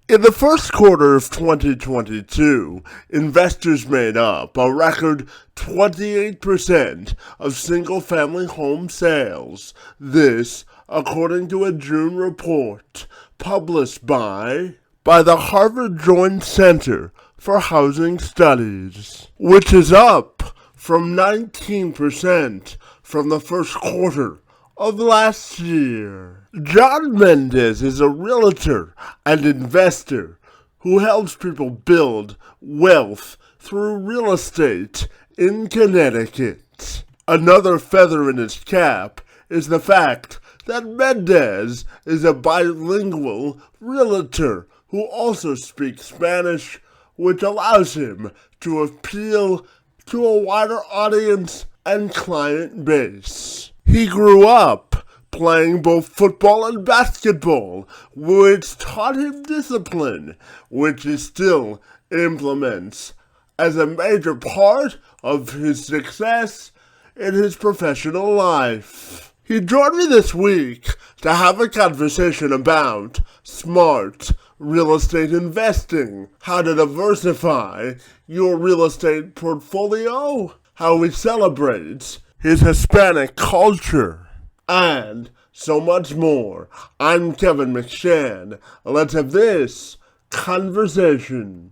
In the first quarter of 2022, investors made up a record 28% of single-family home sales. This, according to a June report published by the Harvard Joint Center for Housing Studies, which is up from 19% from the first quarter of last year. John Mendez is a realtor and investor who helps people build wealth through real estate in Connecticut. Another feather in his cap is the fact that Mendez is a bilingual realtor who also speaks Spanish, which allows him to appeal to a wider audience and client base. He grew up playing both football and basketball, which taught him discipline, which he still implements as a major part of his success in his professional life. He joined me this week to have a conversation about smart real estate investing, how to diversify your real estate portfolio, how he celebrates his Hispanic culture, and so much more. I'm Kevin McShann. Let's have this conversation.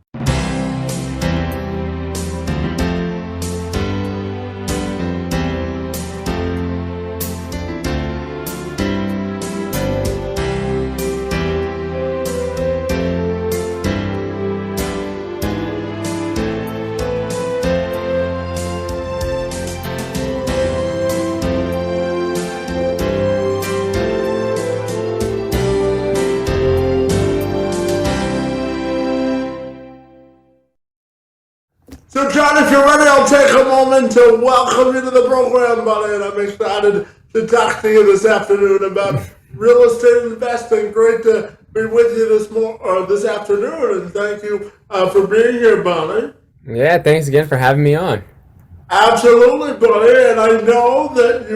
So, John, if you're ready, I'll take a moment to welcome you to the program, buddy, and I'm excited to talk to you this afternoon about real estate investing. Great to be with you this afternoon, and thank you for being here, buddy. Yeah, thanks again for having me on. Absolutely, buddy, and I know that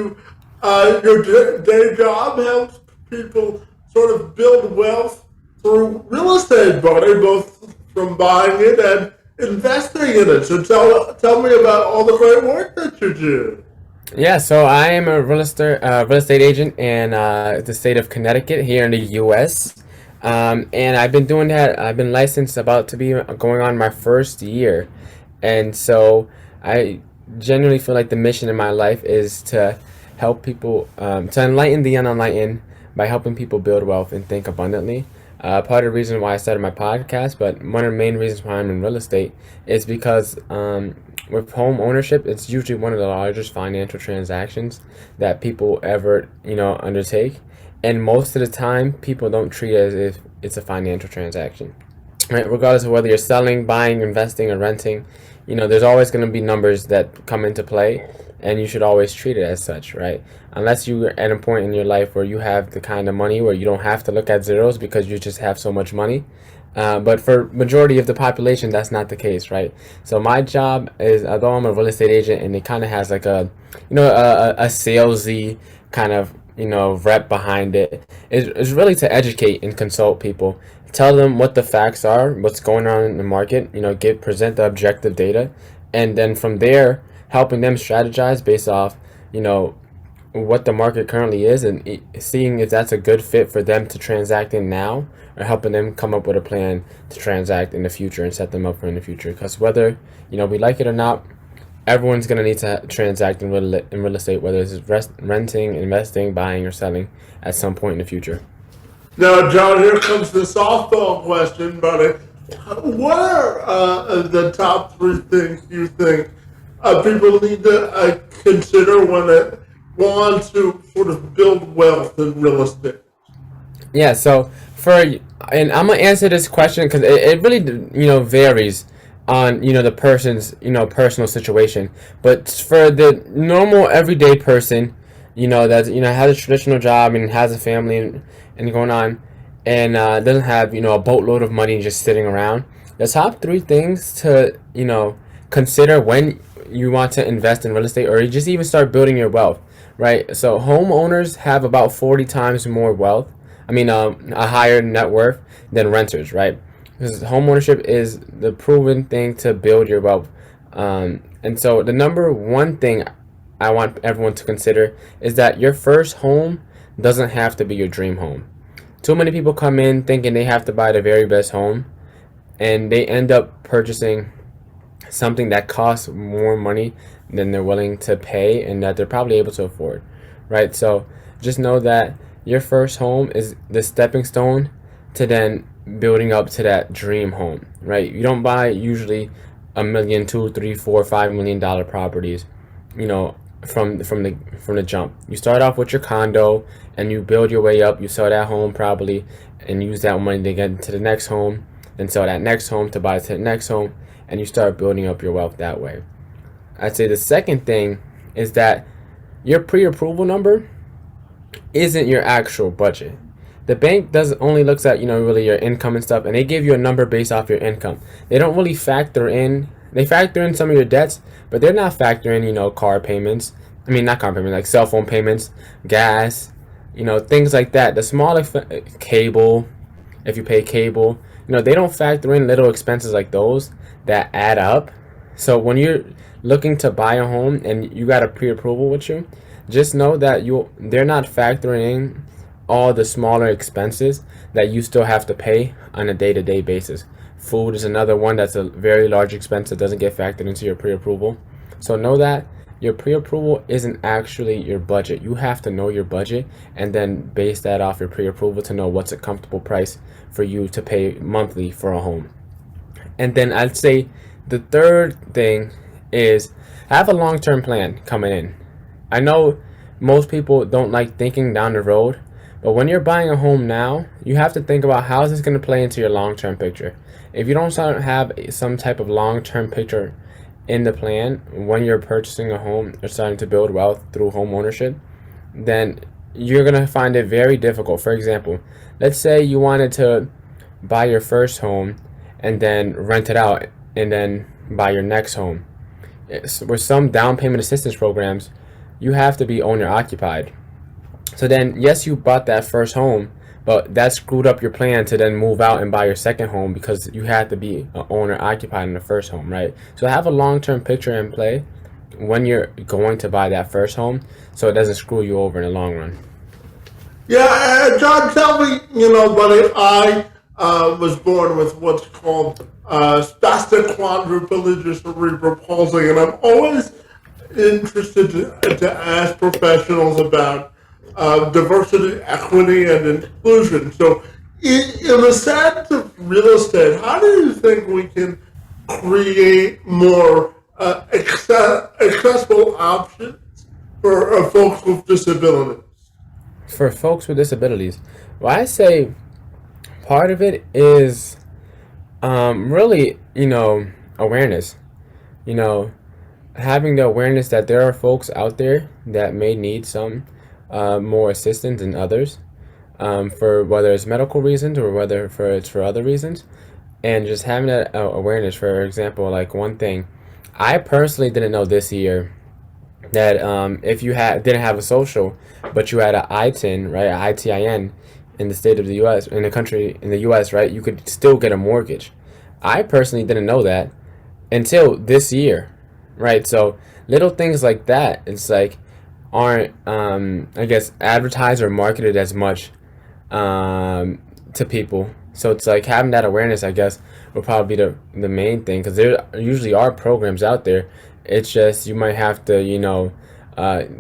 your day job helps people sort of build wealth through real estate, buddy, both from buying it and investing in it. So tell me about all the great work that you do. Yeah, so I am a real estate agent in the state of Connecticut here in the U.S. And I've been doing that. I've been licensed about to be going on my first year, and so I genuinely feel like the mission in my life is to help people to enlighten the unenlightened by helping people build wealth and think abundantly. Part of the reason why I started my podcast, but one of the main reasons why I'm in real estate is because with home ownership, it's usually one of the largest financial transactions that people ever, undertake. And most of the time, people don't treat it as if it's a financial transaction, right? Regardless of whether you're selling, buying, investing, or renting, there's always going to be numbers that come into play, and you should always treat it as such, right? Unless you're at a point in your life where you have the kind of money where you don't have to look at zeros because you just have so much money. But for majority of the population, that's not the case, right? So my job is, although I'm a real estate agent, and it kind of has like a salesy kind of, rep behind it, is really to educate and consult people, tell them what the facts are, what's going on in the market, present the objective data, and then from there, helping them strategize based off, what the market currently is, and seeing if that's a good fit for them to transact in now, or helping them come up with a plan to transact in the future and set them up for in the future. Because whether we like it or not, everyone's going to need to transact in real estate, whether it's renting, investing, buying, or selling at some point in the future. Now, John, here comes the softball question, buddy. What are the top three things you think people need to consider when they want to sort of build wealth in real estate? Yeah, so and I'm gonna answer this question because it really varies on the person's personal situation. But for the normal everyday person, that has a traditional job and has a family and going on, and doesn't have a boatload of money just sitting around, the top three things to consider when you want to invest in real estate, or you just even start building your wealth, right? So homeowners have about 40 times more wealth, a higher net worth than renters, right? because home ownership is the proven thing to build your wealth. And so the number one thing I want everyone to consider is that your first home doesn't have to be your dream home. Too many people come in thinking they have to buy the very best home, and they end up purchasing something that costs more money than they're willing to pay and that they're probably able to afford, right? So just know that your first home is the stepping stone to then building up to that dream home, right? You don't buy usually a million, two, three, four, $5 million properties, you know, from the jump. You start off with your condo and you build your way up. You sell that home probably and use that money to get into the next home, then sell that next home to buy to the next home, and you start building up your wealth that way. I'd say the second thing is that your pre-approval number isn't your actual budget. The bank does only looks at, really your income and stuff, and they give you a number based off your income. They don't really factor in. They factor in some of your debts, but they're not factoring, car payments. I mean, not car payments, like cell phone payments, gas, things like that. The smaller cable, if you pay cable, they don't factor in little expenses like those that add up. So when you're looking to buy a home and you got a pre-approval with you, just know that they're not factoring in all the smaller expenses that you still have to pay on a day-to-day basis. Food is another one that's a very large expense that doesn't get factored into your pre-approval. So know that your pre-approval isn't actually your budget. You have to know your budget and then base that off your pre-approval to know what's a comfortable price for you to pay monthly for a home. And then I'd say the third thing is have a long-term plan coming in. I know most people don't like thinking down the road, but when you're buying a home now, you have to think about how is this going to play into your long-term picture. If you don't have some type of long-term picture in the plan when you're purchasing a home or starting to build wealth through home ownership, then you're going to find it very difficult. For example, let's say you wanted to buy your first home and then rent it out and then buy your next home. With some down payment assistance programs, you have to be owner occupied. So then, yes, you bought that first home, but that screwed up your plan to then move out and buy your second home because you had to be an owner occupied in the first home, right? So have a long-term picture in play when you're going to buy that first home so it doesn't screw you over in the long run. Yeah, John, tell me, buddy, I was born with what's called spastic quadriplegic cerebral palsy, and I'm always interested to ask professionals about diversity, equity, and inclusion. So, in the sense of real estate, how do you think we can create more accessible options for folks with disabilities? For folks with disabilities, well, I say part of it is really, awareness. Having the awareness that there are folks out there that may need some more assistance than others, for whether it's medical reasons or whether it's for other reasons, and just having that awareness. For example, like one thing, I personally didn't know this year that if you didn't have a social, but you had an ITIN, right, an ITIN in the state of the U.S., in the U.S., right, you could still get a mortgage. I personally didn't know that until this year, right? So little things like that, it's like aren't I guess advertised or marketed as much to people. So it's like having that awareness, I guess, will probably be the main thing, because there usually are programs out there. It's just you might have to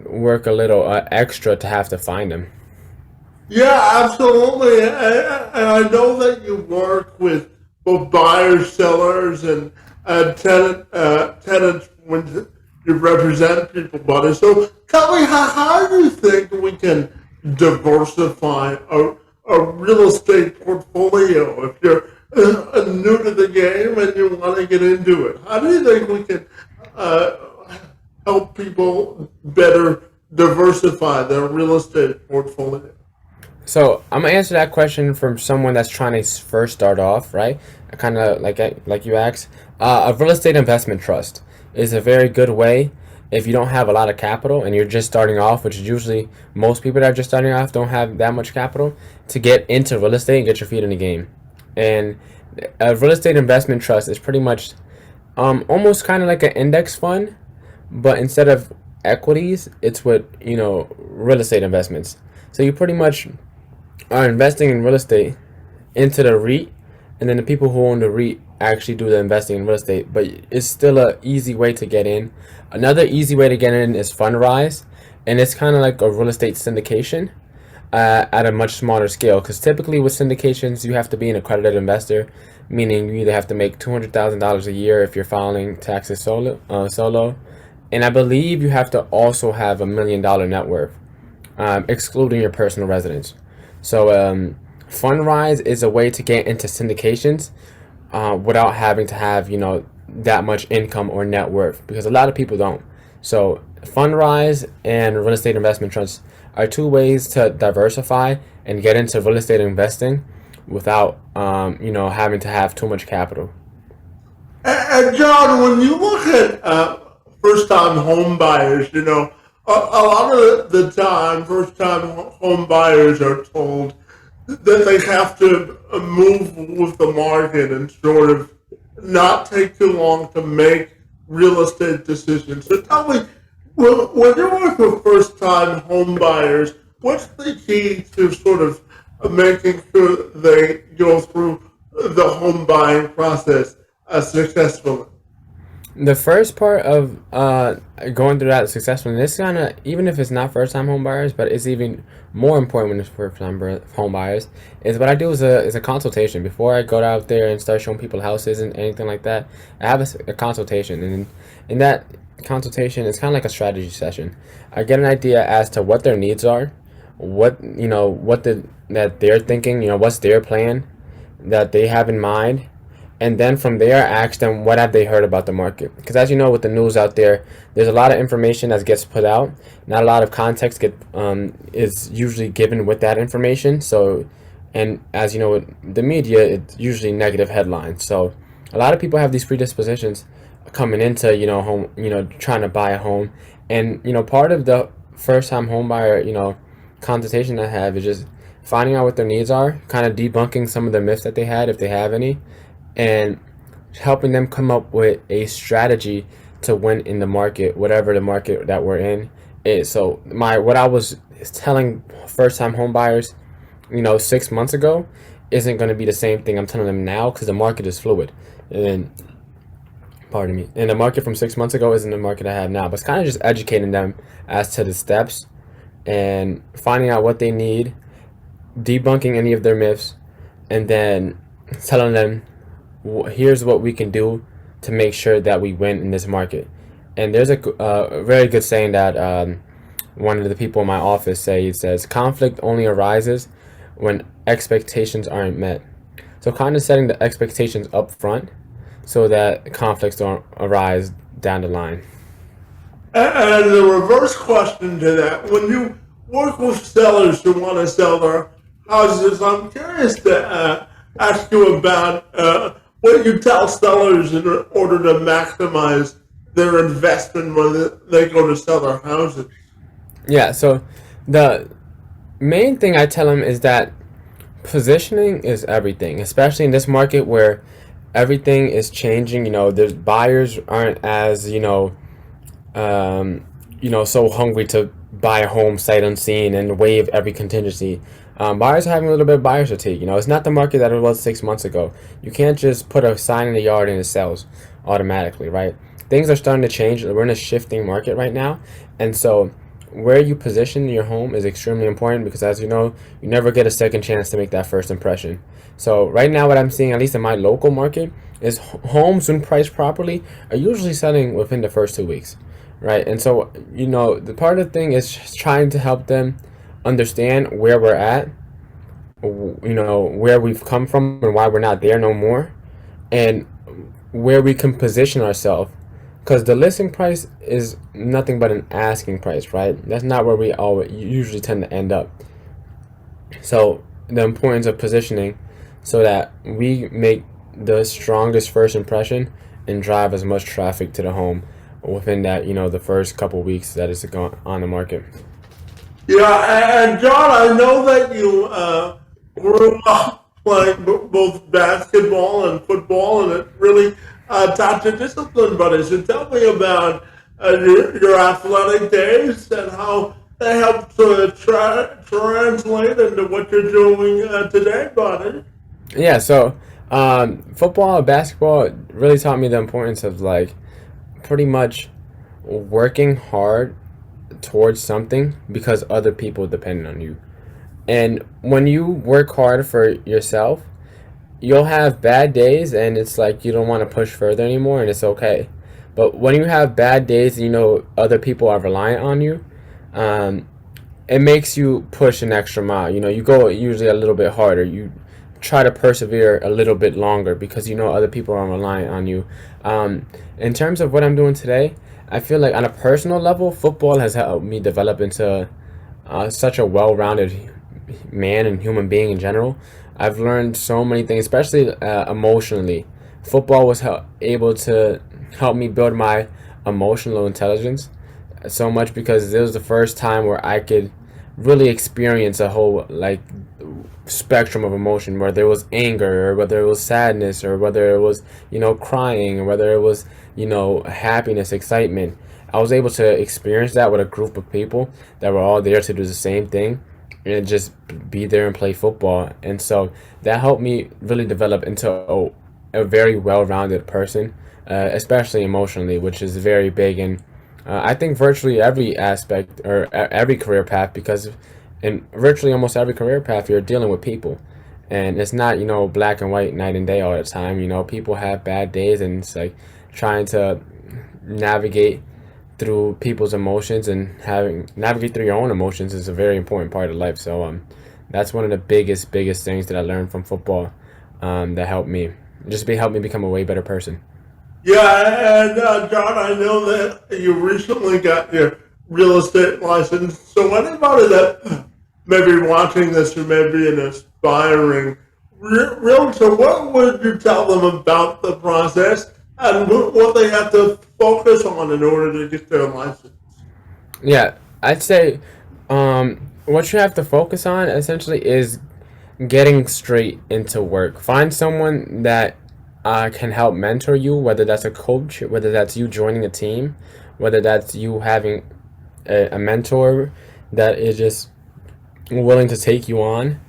work a little extra to have to find them. Yeah, absolutely. And I know that you work with both buyers, sellers, and tenants when you represent people, buddy. So tell me, how do you think we can diversify a real estate portfolio if you're new to the game and you want to get into it? How do you think we can help people better diversify their real estate portfolio? So I'm gonna answer that question from someone that's trying to first start off, right? Kind of like you asked. A real estate investment trust is a very good way if you don't have a lot of capital and you're just starting off, which is usually most people that are just starting off don't have that much capital, to get into real estate and get your feet in the game. And A real estate investment trust is pretty much almost kind of like an index fund, but instead of equities, it's with real estate investments. So you pretty much are investing in real estate into the REIT, and then the people who own the REIT actually do the investing in real estate. But it's still a easy way to get in. Another easy way to get in is Fundrise, and it's kind of like a real estate syndication at a much smaller scale. Because typically with syndications, you have to be an accredited investor, meaning you either have to make $200,000 a year if you're filing taxes solo, and I believe you have to also have $1 million net worth, excluding your personal residence. So Fundrise is a way to get into syndications without having to have that much income or net worth, because a lot of people don't. So Fundrise and real estate investment trusts are two ways to diversify and get into real estate investing without having to have too much capital. And John, when you look at first-time home buyers, a lot of the time, first-time home buyers are told that they have to move with the market and sort of not take too long to make real estate decisions. So tell me, when you're working with first-time home buyers, what's the key to sort of making sure they go through the home buying process successfully? The first part of going through that successfully, and this kind of, even if it's not first time home buyers, but it's even more important when it's first time home buyers, is what I do is a consultation. Before I go out there and start showing people houses and anything like that, I have a consultation. And in that consultation, it's kind of like a strategy session. I get an idea as to what their needs are, that they're thinking, what's their plan that they have in mind. And then from there, I ask them what have they heard about the market. Because as you know, with the news out there, there's a lot of information that gets put out. Not a lot of context is usually given with that information. So, and as you know, with the media, it's usually negative headlines. So a lot of people have these predispositions coming into home, trying to buy a home. And part of the first time home buyer consultation I have is just finding out what their needs are, kind of debunking some of the myths that they had, if they have any, and helping them come up with a strategy to win in the market, whatever the market that we're in is. So what I was telling first-time home buyers, 6 months ago, isn't going to be the same thing I'm telling them now, because the market is fluid. And pardon me. And the market from 6 months ago isn't the market I have now. But it's kind of just educating them as to the steps and finding out what they need, debunking any of their myths, and then telling them, here's what we can do to make sure that we win in this market. And there's a very good saying that one of the people in my office says, conflict only arises when expectations aren't met. So kind of setting the expectations up front so that conflicts don't arise down the line. And the reverse question to that, when you work with sellers who want to sell their houses, I'm curious to ask you about what you tell sellers in order to maximize their investment when they go to sell their houses. Yeah, so the main thing I tell them is that positioning is everything, especially in this market where everything is changing. The buyers aren't as so hungry to buy a home sight unseen and waive every contingency. Buyers are having a little bit of buyer's fatigue. It's not the market that it was 6 months ago. You can't just put a sign in the yard and it sells automatically, right? Things are starting to change. We're in a shifting market right now. And so where you position your home is extremely important, because as you know, you never get a second chance to make that first impression. So right now what I'm seeing, at least in my local market, is homes when priced properly are usually selling within the first 2 weeks, right? And so, the part of the thing is just trying to help them understand where we're at, where we've come from and why we're not there no more, and where we can position ourselves, because the listing price is nothing but an asking price, right? That's not where we always usually tend to end up. So the importance of positioning so that we make the strongest first impression and drive as much traffic to the home within that the first couple weeks that it's on the market. Yeah, and John, I know that you grew up playing both basketball and football, and it really taught you discipline, buddy. So tell me about your athletic days and how they helped to translate into what you're doing today, buddy. Yeah, so football and basketball really taught me the importance of like pretty much working hard towards something because other people depend on you. And when you work hard for yourself, you'll have bad days and it's like you don't want to push further anymore and it's okay. But when you have bad days and you know other people are reliant on you, um, it makes you push an extra mile. You know, you go usually a little bit harder. You try to persevere a little bit longer because you know other people are reliant on you. In terms of what I'm doing today, I feel like on a personal level, football has helped me develop into such a well-rounded man and human being in general. I've learned so many things, especially emotionally. Football was able to help me build my emotional intelligence so much because it was the first time where I could really experience a whole like spectrum of emotion, whether it was anger or whether it was sadness or whether it was crying or whether it was happiness, excitement. I was able to experience that with a group of people that were all there to do the same thing and just be there and play football. And so that helped me really develop into a very well-rounded person, especially emotionally, which is very big in I think virtually every aspect or every career path, because in virtually almost every career path you're dealing with people, and it's not black and white, night and day all the time. People have bad days, and it's like trying to navigate through people's emotions and having navigate through your own emotions is a very important part of life. So that's one of the biggest things that I learned from football, that helped me become a way better person. Yeah, and John, I know that you recently got your real estate license. So anybody that may be watching this who may be an aspiring realtor, what would you tell them about the process and what they have to focus on in order to get their license? Yeah, I'd say what you have to focus on essentially is getting straight into work. Find someone that can help mentor you, whether that's a coach, whether that's you joining a team, whether that's you having a mentor that is just willing to take you on.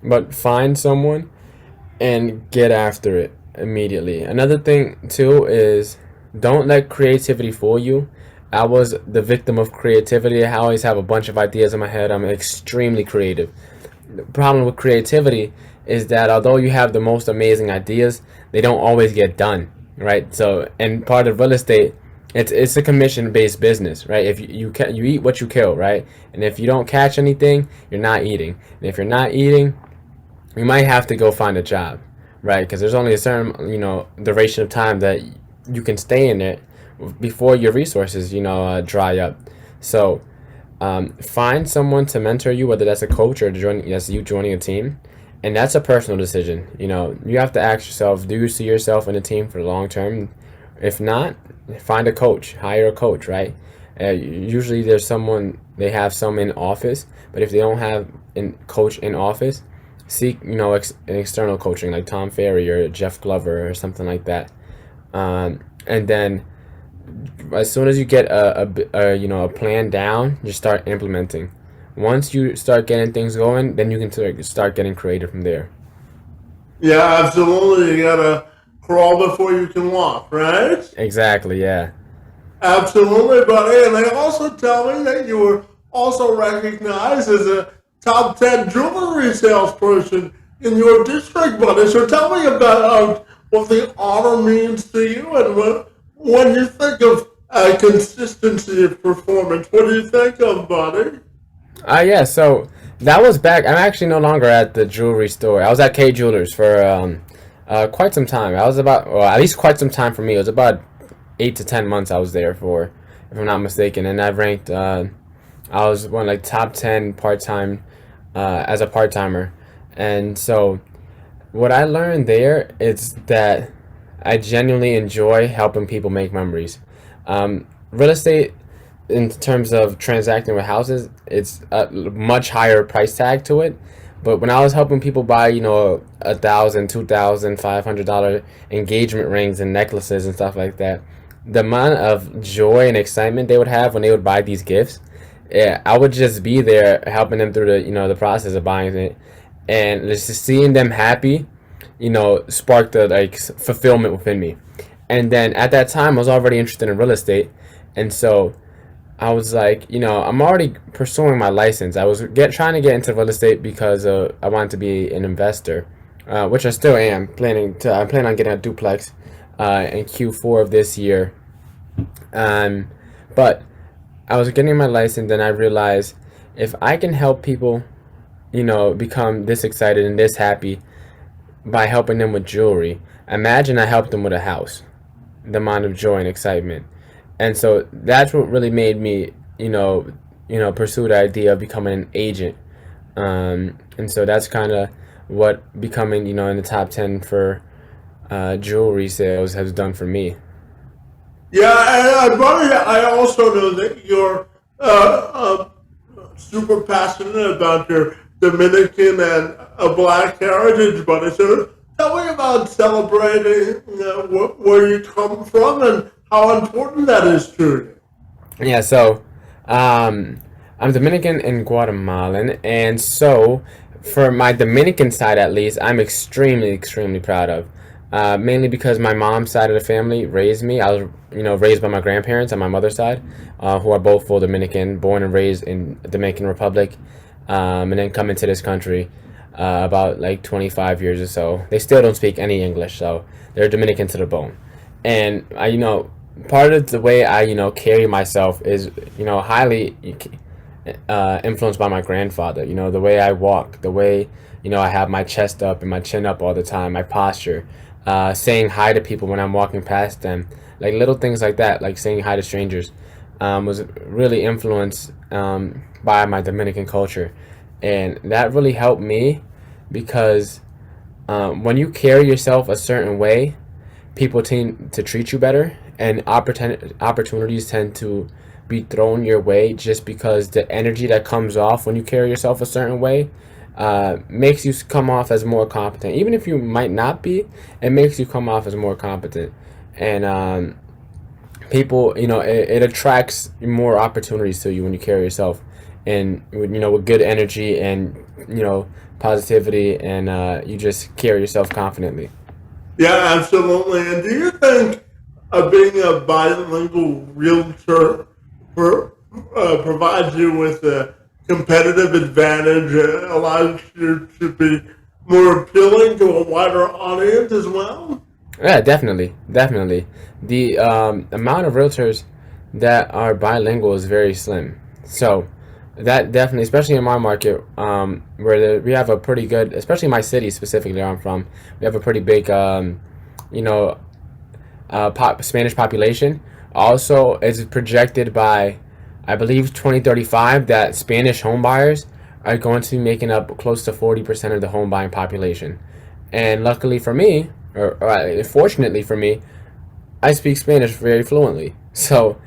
But find someone and get after it immediately. Another thing too is don't let creativity fool you. I was the victim of creativity. I always have a bunch of ideas in my head. I'm extremely creative. The problem with creativity is that although you have the most amazing ideas, they don't always get done, right? So, and part of real estate, it's a commission based business, right? If you eat what you kill, right? And if you don't catch anything, you're not eating. And if you're not eating, you might have to go find a job, right? Because there's only a certain duration of time that you can stay in it before your resources dry up. So find someone to mentor you, whether that's a coach or that's you joining a team, and that's a personal decision. You have to ask yourself, do you see yourself in a team for the long term? If not, find a coach, hire a coach, right? Usually there's someone, they have some in office, but if they don't have a coach in office, seek an external coaching like Tom Ferry or Jeff Glover or something like that. And then as soon as you get a plan down, you start implementing. Once you start getting things going, then you can start getting creative from there. Yeah, absolutely. You gotta crawl before you can walk, right? Exactly, yeah. Absolutely, buddy. And they also tell me that you were also recognized as a top 10 jewelry salesperson in your district, buddy. So tell me about what the honor means to you and when you think of consistency of performance, what do you think of, buddy? Yeah, so that was back. I'm actually no longer at the jewelry store. I was at K Jewelers for quite some time. I was about, well, at least quite some time for me. It was about 8 to 10 months I was there for, if I'm not mistaken. And I ranked, I was one like top 10 part time, as a part timer. And so what I learned there is that I genuinely enjoy helping people make memories. Real estate, in terms of transacting with houses, it's a much higher price tag to it, But when I was helping people buy, $1,000, $2,000, $500 engagement rings and necklaces and stuff like that, the amount of joy and excitement they would have when they would buy these gifts, yeah, I would just be there helping them through the process of buying it, and just seeing them happy, sparked the fulfillment within me. And then at that time, I was already interested in real estate, and so I was like, I'm already pursuing my license. I was trying to get into real estate because I wanted to be an investor, which I still am. I plan on getting a duplex in Q4 of this year. But I was getting my license, and I realized if I can help people, become this excited and this happy by helping them with jewelry, imagine I helped them with a house, the amount of joy and excitement. And so that's what really made me, pursue the idea of becoming an agent. And so that's kind of what becoming, in the top 10 for jewelry sales has done for me. Yeah, and I also know that you're super passionate about your Dominican and Black heritage, buddy. So tell me about celebrating where you come from and how important that is to you. Yeah, so I'm Dominican and Guatemalan, and so for my Dominican side at least, I'm extremely, extremely proud of. Mainly because my mom's side of the family raised me. I was, raised by my grandparents on my mother's side, who are both full Dominican, born and raised in the Dominican Republic, and then coming to this country about 25 years or so. They still don't speak any English, so they're Dominican to the bone. And part of the way I, carry myself is, highly influenced by my grandfather. The way I walk, the way, I have my chest up and my chin up all the time, my posture, saying hi to people when I'm walking past them, little things like that, like saying hi to strangers, was really influenced by my Dominican culture. And that really helped me because when you carry yourself a certain way, people tend to treat you better, and opportunities tend to be thrown your way just because the energy that comes off when you carry yourself a certain way makes you come off as more competent. Even if you might not be, it makes you come off as more competent. And people, it attracts more opportunities to you when you carry yourself and, with good energy and, positivity, and you just carry yourself confidently. Yeah, absolutely. And do you think being a bilingual realtor provides you with a competitive advantage, allows you to be more appealing to a wider audience as well? Yeah, definitely, definitely. The amount of realtors that are bilingual is very slim. So that definitely, especially in my market, we have a pretty good, especially in my city specifically where I'm from, we have a pretty big, Spanish population. Also, it's projected by, I believe, 2035 that Spanish home buyers are going to be making up close to 40% of the home buying population. And luckily for me, or fortunately for me, I speak Spanish very fluently. So,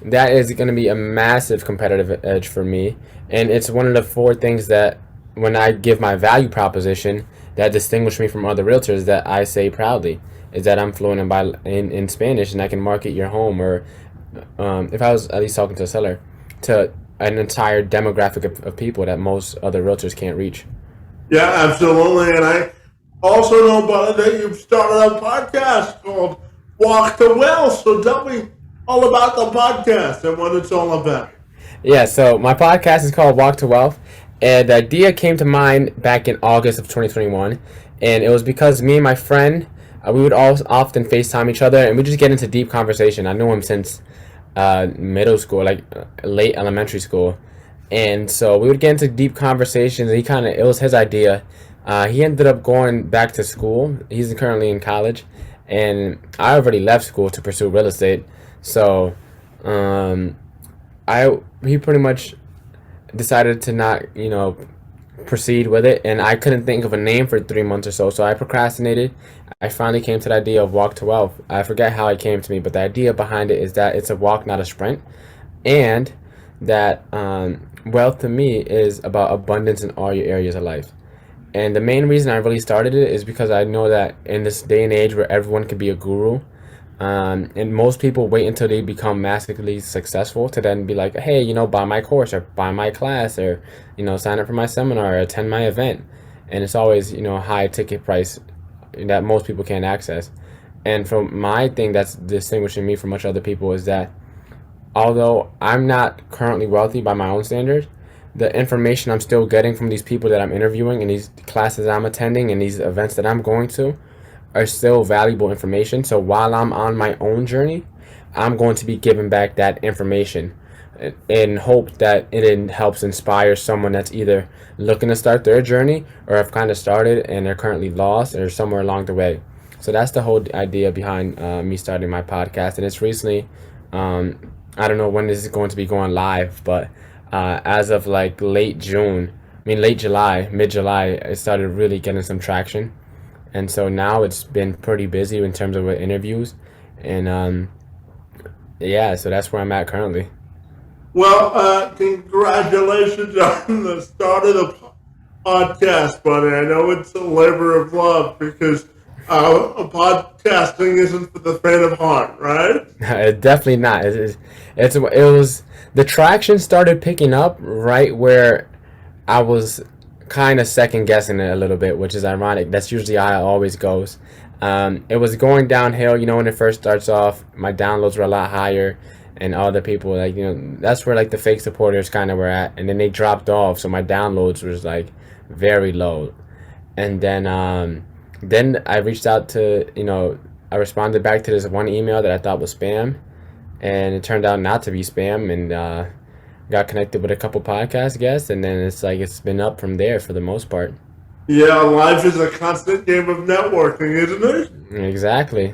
that is going to be a massive competitive edge for me. And it's one of the four things that when I give my value proposition that distinguish me from other realtors that I say proudly is that I'm fluent in Spanish, and I can market your home, or if I was at least talking to a seller, to an entire demographic of people that most other realtors can't reach. Yeah, absolutely. And I also know, buddy, that you've started a podcast called Walk to Wealth. So tell me all about the podcast and what it's all about. Yeah, so my podcast is called Walk to Wealth, and the idea came to mind back in August of 2021, and it was because me and my friend, we would all often FaceTime each other, and we just get into deep conversation. I knew him since middle school, late elementary school, and so we would get into deep conversations. And it was his idea. He ended up going back to school. He's currently in college, and I already left school to pursue real estate. So, he pretty much decided to not, proceed with it, and I couldn't think of a name for 3 months or so. So I procrastinated. I finally came to the idea of Walk to Wealth. I forget how it came to me, but the idea behind it is that it's a walk, not a sprint, and that wealth to me is about abundance in all your areas of life. And the main reason I really started it is because I know that in this day and age where everyone can be a guru, and most people wait until they become massively successful to then be like, hey, buy my course or buy my class or, sign up for my seminar or attend my event. And it's always, a high ticket price that most people can't access. And from my thing that's distinguishing me from much other people is that although I'm not currently wealthy by my own standards, the information I'm still getting from these people that I'm interviewing and these classes I'm attending and these events that I'm going to are still valuable information. So while I'm on my own journey, I'm going to be giving back that information in hope that it helps inspire someone that's either looking to start their journey or have kind of started and they're currently lost or somewhere along the way. So that's the whole idea behind me starting my podcast. And it's recently, I don't know when this is going to be going live, but as of like late July, mid July, it started really getting some traction. And so now it's been pretty busy in terms of with interviews. And yeah, so that's where I'm at currently. Well, congratulations on the start of the podcast, buddy. I know it's a labor of love because podcasting isn't for the faint of heart, right? Definitely not. It was the traction started picking up right where I was kind of second guessing it a little bit, which is ironic. That's usually how it always goes. It was going downhill, when it first starts off. My downloads were a lot higher, and all the people that's where like the fake supporters kind of were at, and then they dropped off, so my downloads was like very low. And then I reached out to I responded back to this one email that I thought was spam, and it turned out not to be spam, and got connected with a couple podcast guests, and then it's been up from there for the most part. Yeah, life is a constant game of networking, isn't it? Exactly.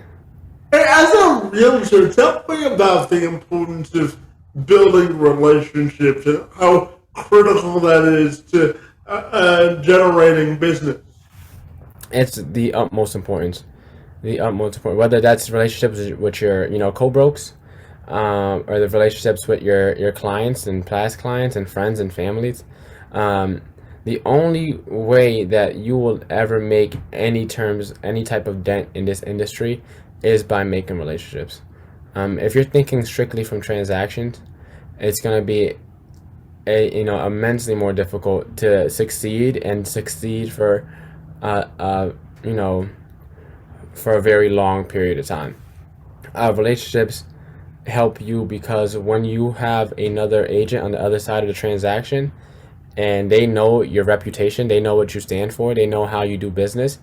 Hey, as a realtor, tell me about the importance of building relationships and how critical that is to generating business. It's the utmost importance. The utmost important, whether that's relationships with your co-brokes, or the relationships with your clients and past clients and friends and families. The only way that you will ever make any type of dent in this industry is by making relationships. If you're thinking strictly from transactions, it's going to be immensely more difficult to succeed for uh, uh, you know for a very long period of time. Relationships help you because when you have another agent on the other side of the transaction and they know your reputation, they know what you stand for, they know how you do business,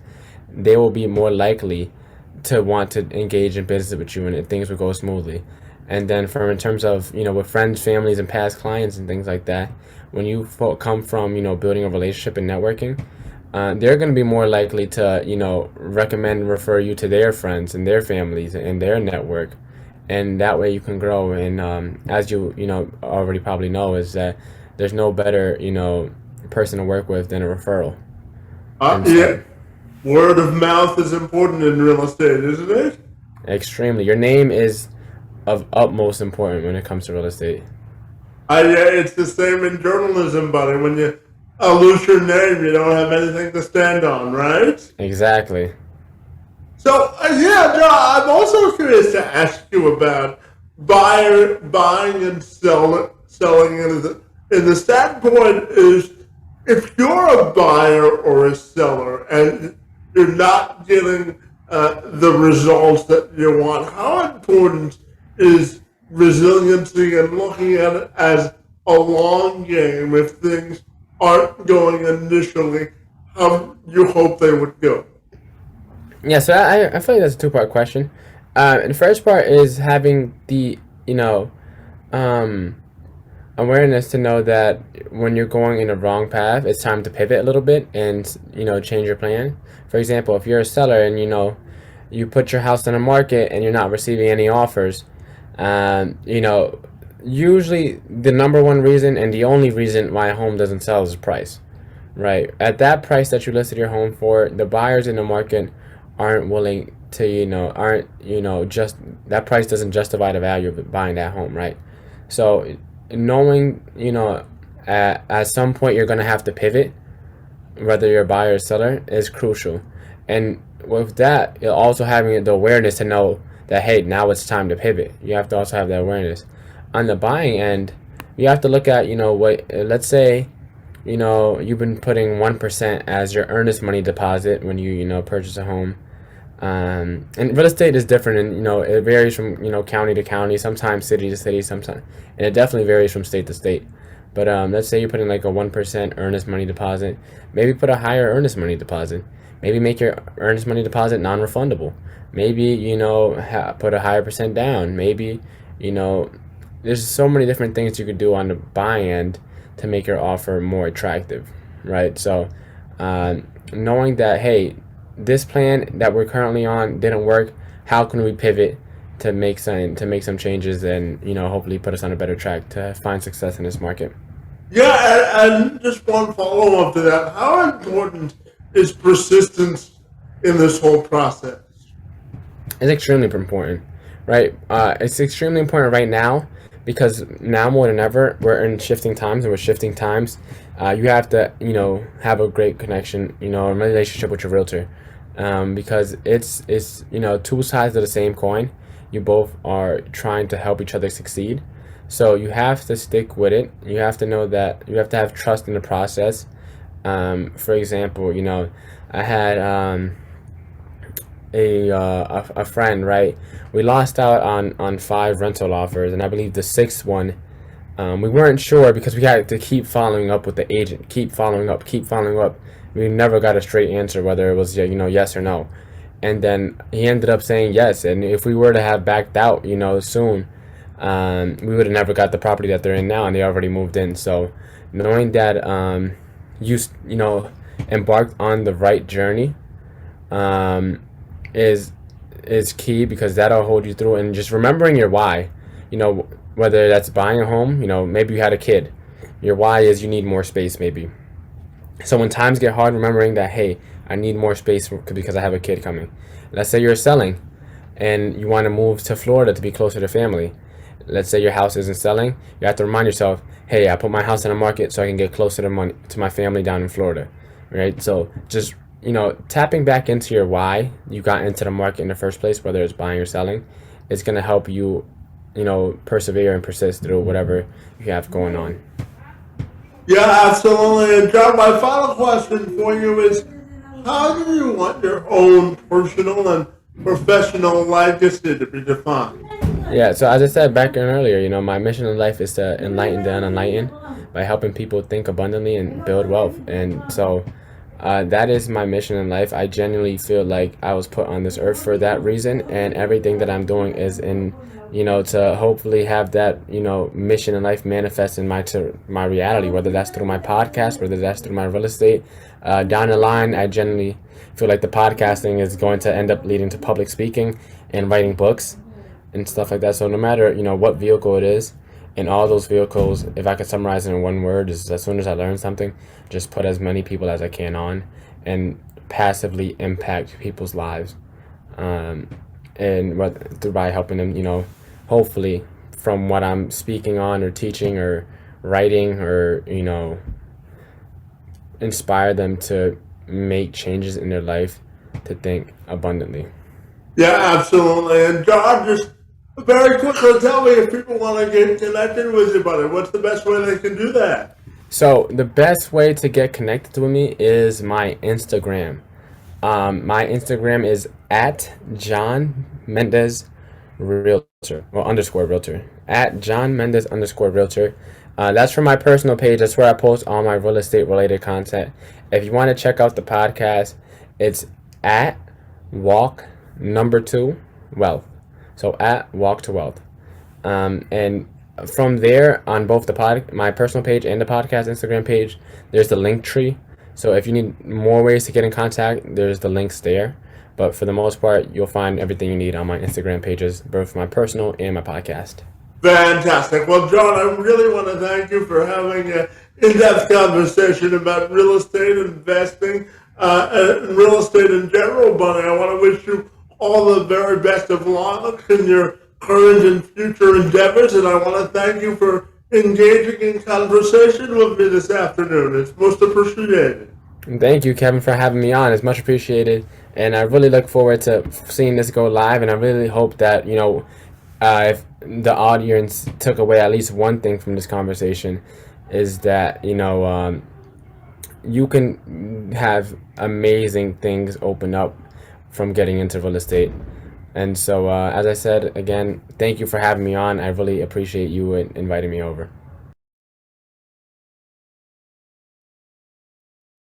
they will be more likely to want to engage in business with you and things will go smoothly. And then from in terms of, with friends, families, and past clients and things like that, when you come from, building a relationship and networking, they're going to be more likely to, recommend and refer you to their friends and their families and their network. And that way you can grow. And as already probably know, is that there's no better, person to work with than a referral. And so, Yeah, word of mouth is important in real estate, isn't it? extremely. Your name is of utmost importance when it comes to real estate. Yeah, it's the same in journalism, buddy. When you lose your name, you don't have anything to stand on, right? Exactly. So, yeah, no, I'm also curious to ask you about buying and selling. And the standpoint is, if you're a buyer or a seller and you're not getting the results that you want, how important is resiliency and looking at it as a long game if things aren't going initially how you hope they would go? Yeah, so I feel like that's a two-part question. And the first part is having the, um, awareness to know that when you're going in the wrong path, it's time to pivot a little bit and, change your plan. For example, if you're a seller and, you put your house on the market and you're not receiving any offers, usually the number one reason and the only reason why a home doesn't sell is price, right? At that price that you listed your home for, the buyers in the market aren't willing to, just that price doesn't justify the value of buying that home, right? So knowing, at some point you're going to have to pivot, whether you're a buyer or seller, is crucial. And with that, you're also having the awareness to know that, hey, now it's time to pivot. You have to also have that awareness. On the buying end, you have to look at, let's say, you've been putting 1% as your earnest money deposit when you purchase a home. And real estate is different, and it varies from county to county, sometimes city to city, sometimes, and it definitely varies from state to state. But let's say you're putting like a 1% earnest money deposit. Maybe put a higher earnest money deposit. Maybe make your earnest money deposit non-refundable. Maybe put a higher percent down. Maybe there's so many different things you could do on the buying end to make your offer more attractive, right? So knowing that, hey, this plan that we're currently on didn't work, how can we pivot to make some changes and hopefully put us on a better track to find success in this market? Yeah, and just one follow-up to that. How important is persistence in this whole process? It's extremely important, right? It's extremely important right now because now more than ever, we're in shifting times, and with shifting times, you have to, have a great connection, a relationship with your realtor, because it's two sides of the same coin. You both are trying to help each other succeed. So you have to stick with it. You have to know that you have to have trust in the process. For example, I had a friend, right? We lost out on 5 rental offers, and I believe the 6th one, we weren't sure because we had to keep following up with the agent, keep following up. We never got a straight answer whether it was yes or no. And then he ended up saying yes. And if we were to have backed out, soon, we would have never got the property that they're in now, and they already moved in. So knowing that you embarked on the right journey is key, because that'll hold you through. And just remembering your why, whether that's buying a home, maybe you had a kid. Your why is you need more space, maybe. So when times get hard, remembering that, hey, I need more space because I have a kid coming. Let's say you're selling and you want to move to Florida to be closer to family. Let's say your house isn't selling. You have to remind yourself, hey, I put my house on the market so I can get closer to my family down in Florida, right? So just, tapping back into your why you got into the market in the first place, whether it's buying or selling, is going to help you, persevere and persist through whatever you have going on. Yeah, absolutely. And John, my final question for you is, how do you want your own personal and professional legacy to be defined? Yeah, so as I said back earlier, my mission in life is to enlighten the unenlightened by helping people think abundantly and build wealth. And so that is my mission in life. I genuinely feel like I was put on this earth for that reason, and everything that I'm doing is in, to hopefully have that, mission in life manifest in my reality, whether that's through my podcast, whether that's through my real estate. Down the line, I genuinely feel like the podcasting is going to end up leading to public speaking and writing books and stuff like that. So no matter, what vehicle it is, in all those vehicles, if I could summarize it in one word, is as soon as I learn something, just put as many people as I can on and passively impact people's lives. And by helping them, hopefully from what I'm speaking on or teaching or writing or, inspire them to make changes in their life to think abundantly. Yeah, absolutely. And John, just very quickly tell me, if people want to get connected with you, buddy, what's the best way they can do that? So the best way to get connected with me is my Instagram. My Instagram is at John Mendez Realtor, well, _ Realtor, at John Mendez _ Realtor. That's for my personal page. That's where I post all my real estate related content. If you want to check out the podcast, it's at Walk #2 Wealth. So at Walk to Wealth. And from there, on both my personal page and the podcast Instagram page, there's the link tree. So if you need more ways to get in contact, there's the links there. But for the most part, you'll find everything you need on my Instagram pages, both my personal and my podcast. Fantastic. Well, John, I really want to thank you for having an in-depth conversation about real estate investing and real estate in general, buddy. I want to wish you all the very best of luck in your current and future endeavors, and I want to thank you for engaging in conversation with me this afternoon. It's most appreciated. Thank you, Kevin, for having me on. It's much appreciated, and I really look forward to seeing this go live. And I really hope that if the audience took away at least one thing from this conversation, is that you can have amazing things open up from getting into real estate. And so, as I said again, thank you for having me on. I really appreciate you inviting me over.